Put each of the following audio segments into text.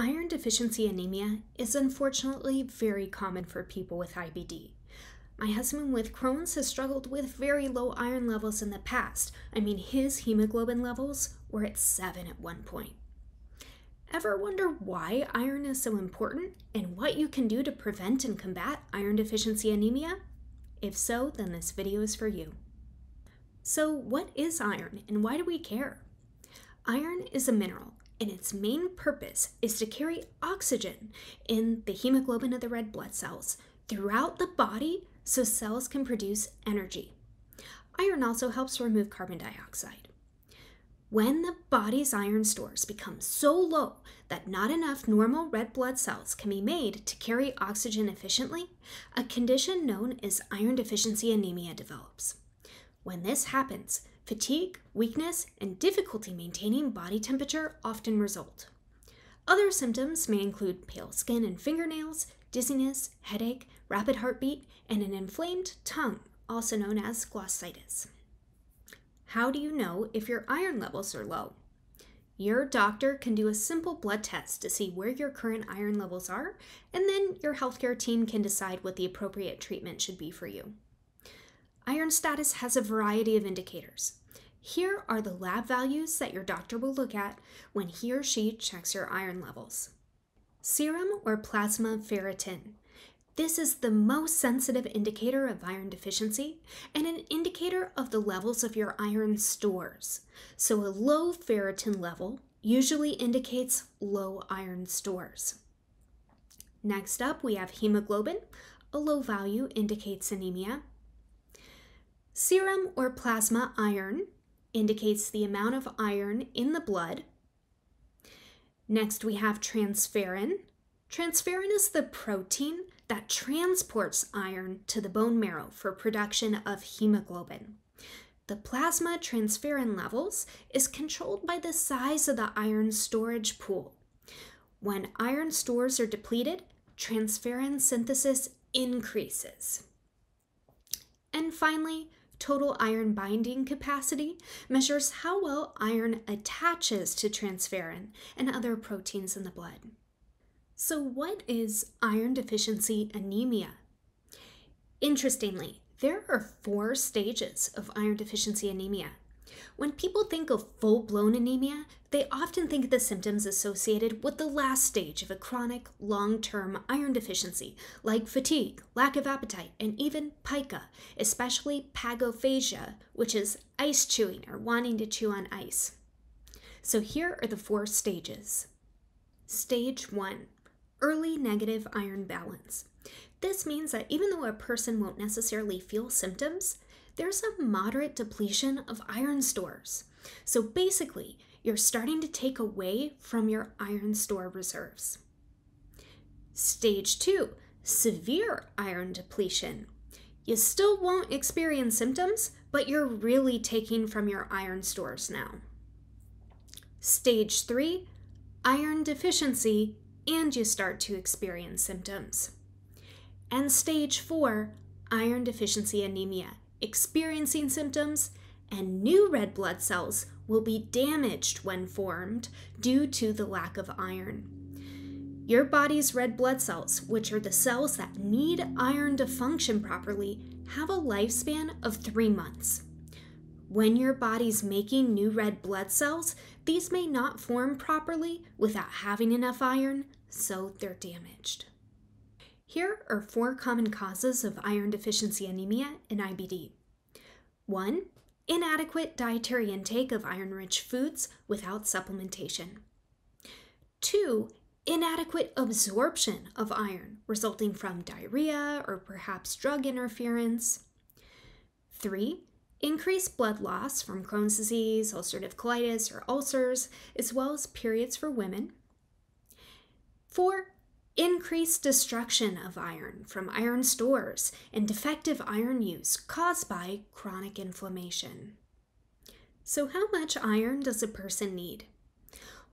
Iron deficiency anemia is unfortunately very common for people with IBD. My husband with Crohn's has struggled with very low iron levels in the past. His hemoglobin levels were at 7 at one point. Ever wonder why iron is so important and what you can do to prevent and combat iron deficiency anemia? If so, then this video is for you. So what is iron and why do we care? Iron is a mineral, and its main purpose is to carry oxygen in the hemoglobin of the red blood cells throughout the body so cells can produce energy. Iron also helps remove carbon dioxide. When the body's iron stores become so low that not enough normal red blood cells can be made to carry oxygen efficiently, a condition known as iron deficiency anemia develops. When this happens, fatigue, weakness, and difficulty maintaining body temperature often result. Other symptoms may include pale skin and fingernails, dizziness, headache, rapid heartbeat, and an inflamed tongue, also known as glossitis. How do you know if your iron levels are low? Your doctor can do a simple blood test to see where your current iron levels are, and then your healthcare team can decide what the appropriate treatment should be for you. Iron status has a variety of indicators. Here are the lab values that your doctor will look at when he or she checks your iron levels. Serum or plasma ferritin. This is the most sensitive indicator of iron deficiency and an indicator of the levels of your iron stores. So a low ferritin level usually indicates low iron stores. Next up, we have hemoglobin. A low value indicates anemia. Serum or plasma iron indicates the amount of iron in the blood. Next, we have transferrin. Transferrin is the protein that transports iron to the bone marrow for production of hemoglobin. The plasma transferrin levels is controlled by the size of the iron storage pool. When iron stores are depleted, transferrin synthesis increases. And finally, total iron binding capacity measures how well iron attaches to transferrin and other proteins in the blood. So what is iron deficiency anemia? Interestingly, there are 4 stages of iron deficiency anemia. When people think of full-blown anemia, they often think of the symptoms associated with the last stage of a chronic, long-term iron deficiency, like fatigue, lack of appetite, and even pica, especially pagophagia, which is ice chewing or wanting to chew on ice. So here are the 4 stages. Stage 1, early negative iron balance. This means that even though a person won't necessarily feel symptoms, there's a moderate depletion of iron stores. So basically, you're starting to take away from your iron store reserves. Stage 2, severe iron depletion. You still won't experience symptoms, but you're really taking from your iron stores now. Stage 3, iron deficiency, and you start to experience symptoms. And stage 4, iron deficiency anemia, experiencing symptoms, and new red blood cells will be damaged when formed due to the lack of iron. Your body's red blood cells, which are the cells that need iron to function properly, have a lifespan of 3 months. When your body's making new red blood cells, these may not form properly without having enough iron, so they're damaged. Here are 4 common causes of iron deficiency anemia in IBD. 1, inadequate dietary intake of iron-rich foods without supplementation. 2, inadequate absorption of iron resulting from diarrhea or perhaps drug interference. 3, increased blood loss from Crohn's disease, ulcerative colitis, or ulcers, as well as periods for women. 4, increased destruction of iron from iron stores and defective iron use caused by chronic inflammation. So how much iron does a person need?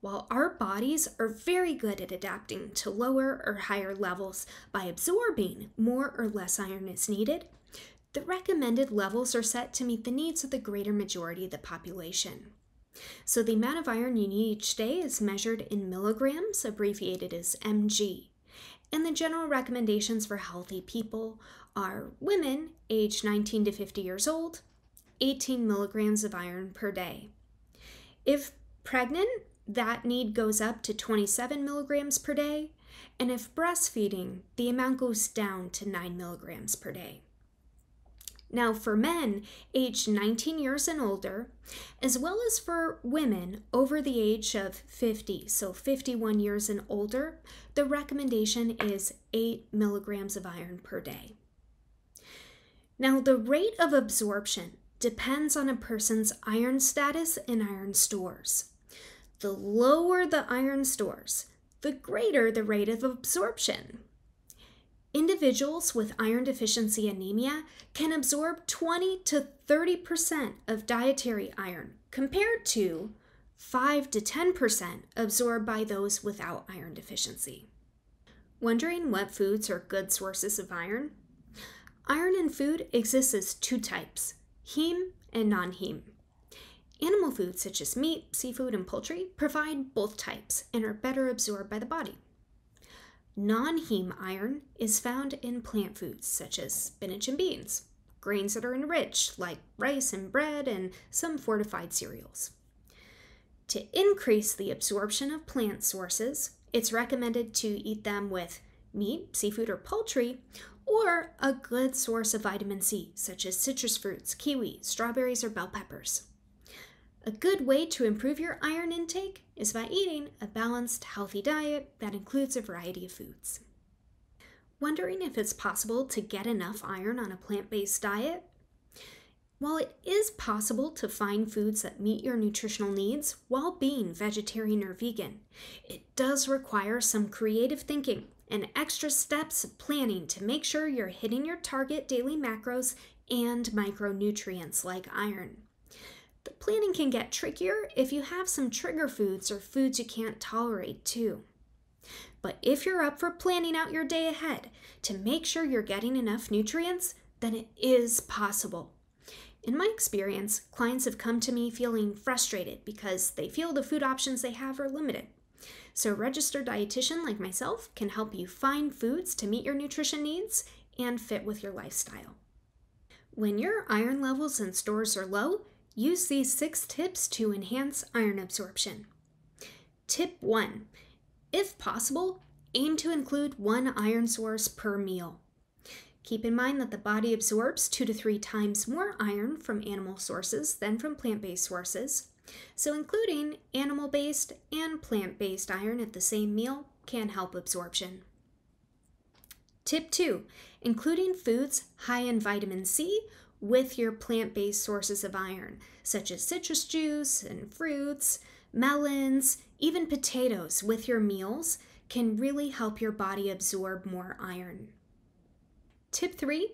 While our bodies are very good at adapting to lower or higher levels by absorbing more or less iron as needed, the recommended levels are set to meet the needs of the greater majority of the population. So the amount of iron you need each day is measured in milligrams, abbreviated as mg. And the general recommendations for healthy people are women aged 19 to 50 years old, 18 milligrams of iron per day. If pregnant, that need goes up to 27 milligrams per day, and if breastfeeding, the amount goes down to 9 milligrams per day. Now, for men aged 19 years and older, as well as for women over the age of 50, so 51 years and older, the recommendation is 8 milligrams of iron per day. Now, the rate of absorption depends on a person's iron status and iron stores. The lower the iron stores, the greater the rate of absorption. Individuals with iron-deficiency anemia can absorb 20 to 30% of dietary iron, compared to 5 to 10% absorbed by those without iron deficiency. Wondering what foods are good sources of iron? Iron in food exists as two types, heme and non-heme. Animal foods such as meat, seafood, and poultry provide both types and are better absorbed by the body. Non-heme iron is found in plant foods such as spinach and beans, grains that are enriched like rice and bread, and some fortified cereals. To increase the absorption of plant sources, it's recommended to eat them with meat, seafood, or poultry, or a good source of vitamin C such as citrus fruits, kiwi, strawberries, or bell peppers. A good way to improve your iron intake is by eating a balanced, healthy diet that includes a variety of foods. Wondering if it's possible to get enough iron on a plant-based diet? While it is possible to find foods that meet your nutritional needs while being vegetarian or vegan, it does require some creative thinking and extra steps of planning to make sure you're hitting your target daily macros and micronutrients like iron. The planning can get trickier if you have some trigger foods or foods you can't tolerate too. But if you're up for planning out your day ahead to make sure you're getting enough nutrients, then it is possible. In my experience, clients have come to me feeling frustrated because they feel the food options they have are limited. So a registered dietitian like myself can help you find foods to meet your nutrition needs and fit with your lifestyle. When your iron levels and stores are low, use these 6 tips to enhance iron absorption. Tip 1. If possible, aim to include 1 iron source per meal. Keep in mind that the body absorbs 2 to 3 times more iron from animal sources than from plant-based sources, so including animal-based and plant-based iron at the same meal can help absorption. Tip 2. Including foods high in vitamin C with your plant-based sources of iron, such as citrus juice and fruits, melons, even potatoes with your meals can really help your body absorb more iron. Tip 3,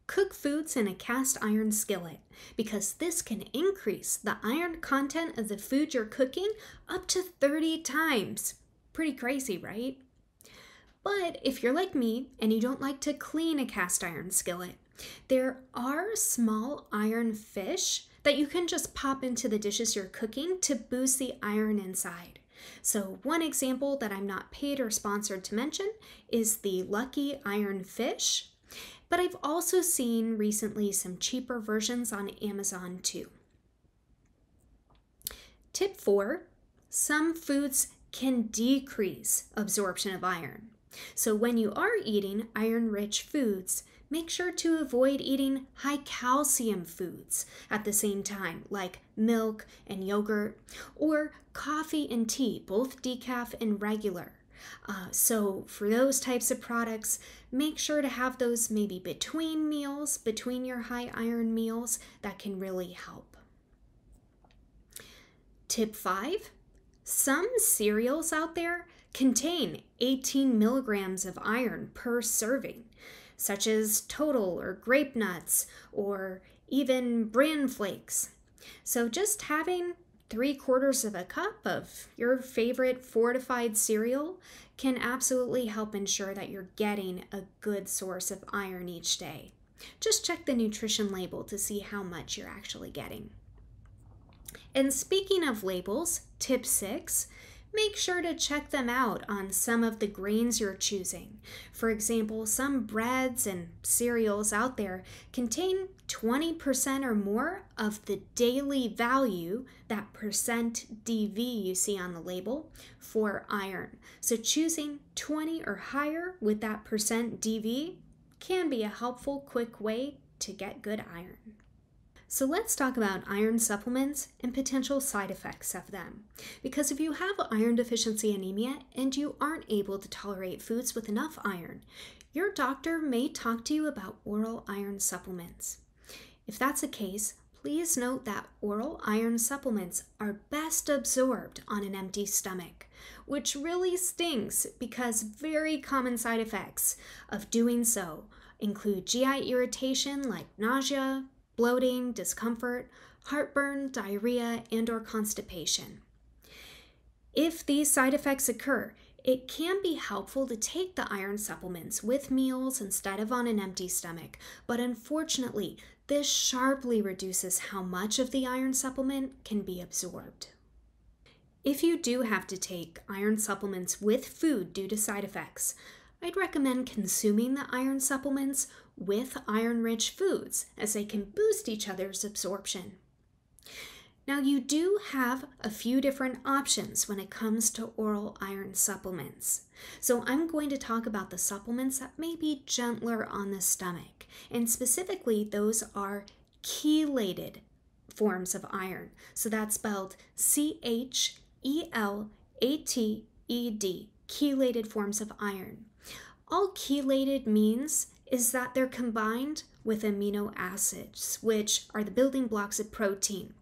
cook foods in a cast iron skillet, because this can increase the iron content of the food you're cooking up to 30 times. Pretty crazy, right? But if you're like me and you don't like to clean a cast iron skillet, there are small iron fish that you can just pop into the dishes you're cooking to boost the iron inside. So one example that I'm not paid or sponsored to mention is the Lucky Iron Fish, but I've also seen recently some cheaper versions on Amazon too. Tip 4, some foods can decrease absorption of iron. So when you are eating iron-rich foods, make sure to avoid eating high calcium foods at the same time, like milk and yogurt, or coffee and tea, both decaf and regular. So for those types of products, make sure to have those maybe between meals, between your high iron meals. That can really help. Tip 5, some cereals out there contain 18 milligrams of iron per serving, such as Total or Grape Nuts or even Bran Flakes. So just having 3/4 of a cup of your favorite fortified cereal can absolutely help ensure that you're getting a good source of iron each day. Just check the nutrition label to see how much you're actually getting. And speaking of labels, tip 6, make sure to check them out on some of the grains you're choosing. For example, some breads and cereals out there contain 20% or more of the daily value, that percent DV you see on the label, for iron. So choosing 20 or higher with that percent DV can be a helpful, quick way to get good iron. So let's talk about iron supplements and potential side effects of them. Because if you have iron deficiency anemia and you aren't able to tolerate foods with enough iron, your doctor may talk to you about oral iron supplements. If that's the case, please note that oral iron supplements are best absorbed on an empty stomach, which really stings because very common side effects of doing so include GI irritation like nausea, bloating, discomfort, heartburn, diarrhea, and/or constipation. If these side effects occur, it can be helpful to take the iron supplements with meals instead of on an empty stomach, but unfortunately, this sharply reduces how much of the iron supplement can be absorbed. If you do have to take iron supplements with food due to side effects, I'd recommend consuming the iron supplements with iron-rich foods, as they can boost each other's absorption. Now, you do have a few different options when it comes to oral iron supplements. So I'm going to talk about the supplements that may be gentler on the stomach, and specifically those are chelated forms of iron. So that's spelled CHELATED, chelated forms of iron. All chelated means is that they're combined with amino acids, which are the building blocks of protein.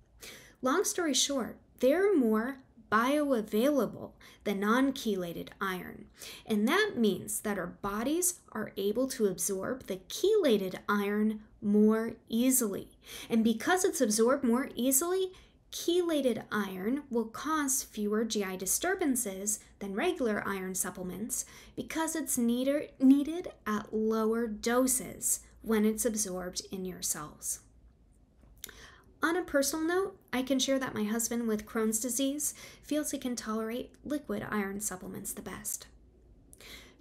Long story short, they're more bioavailable than non-chelated iron, and that means that our bodies are able to absorb the chelated iron more easily. And because it's absorbed more easily, chelated iron will cause fewer GI disturbances than regular iron supplements because it's needed at lower doses when it's absorbed in your cells. On a personal note, I can share that my husband with Crohn's disease feels he can tolerate liquid iron supplements the best.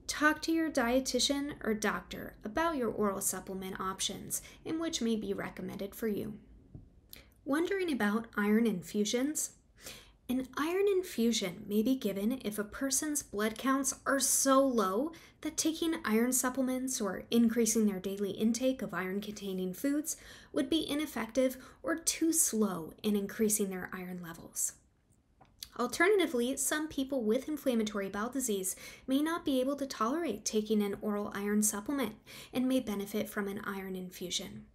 Talk to your dietitian or doctor about your oral supplement options and which may be recommended for you. Wondering about iron infusions? An iron infusion may be given if a person's blood counts are so low that taking iron supplements or increasing their daily intake of iron-containing foods would be ineffective or too slow in increasing their iron levels. Alternatively, some people with inflammatory bowel disease may not be able to tolerate taking an oral iron supplement and may benefit from an iron infusion.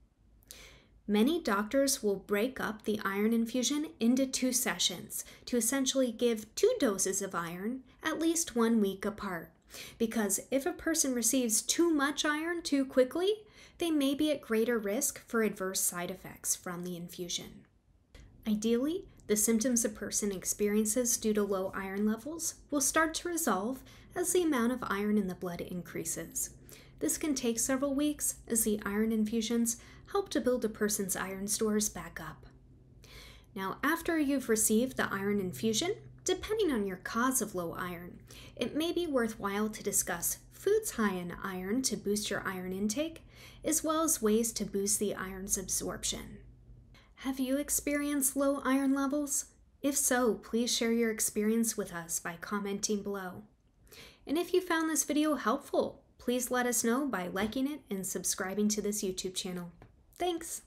Many doctors will break up the iron infusion into 2 sessions to essentially give 2 doses of iron at least 1 week apart. Because if a person receives too much iron too quickly, they may be at greater risk for adverse side effects from the infusion. Ideally, the symptoms a person experiences due to low iron levels will start to resolve as the amount of iron in the blood increases. This can take several weeks as the iron infusions help to build a person's iron stores back up. Now, after you've received the iron infusion, depending on your cause of low iron, it may be worthwhile to discuss foods high in iron to boost your iron intake, as well as ways to boost the iron's absorption. Have you experienced low iron levels? If so, please share your experience with us by commenting below. And if you found this video helpful, please let us know by liking it and subscribing to this YouTube channel. Thanks!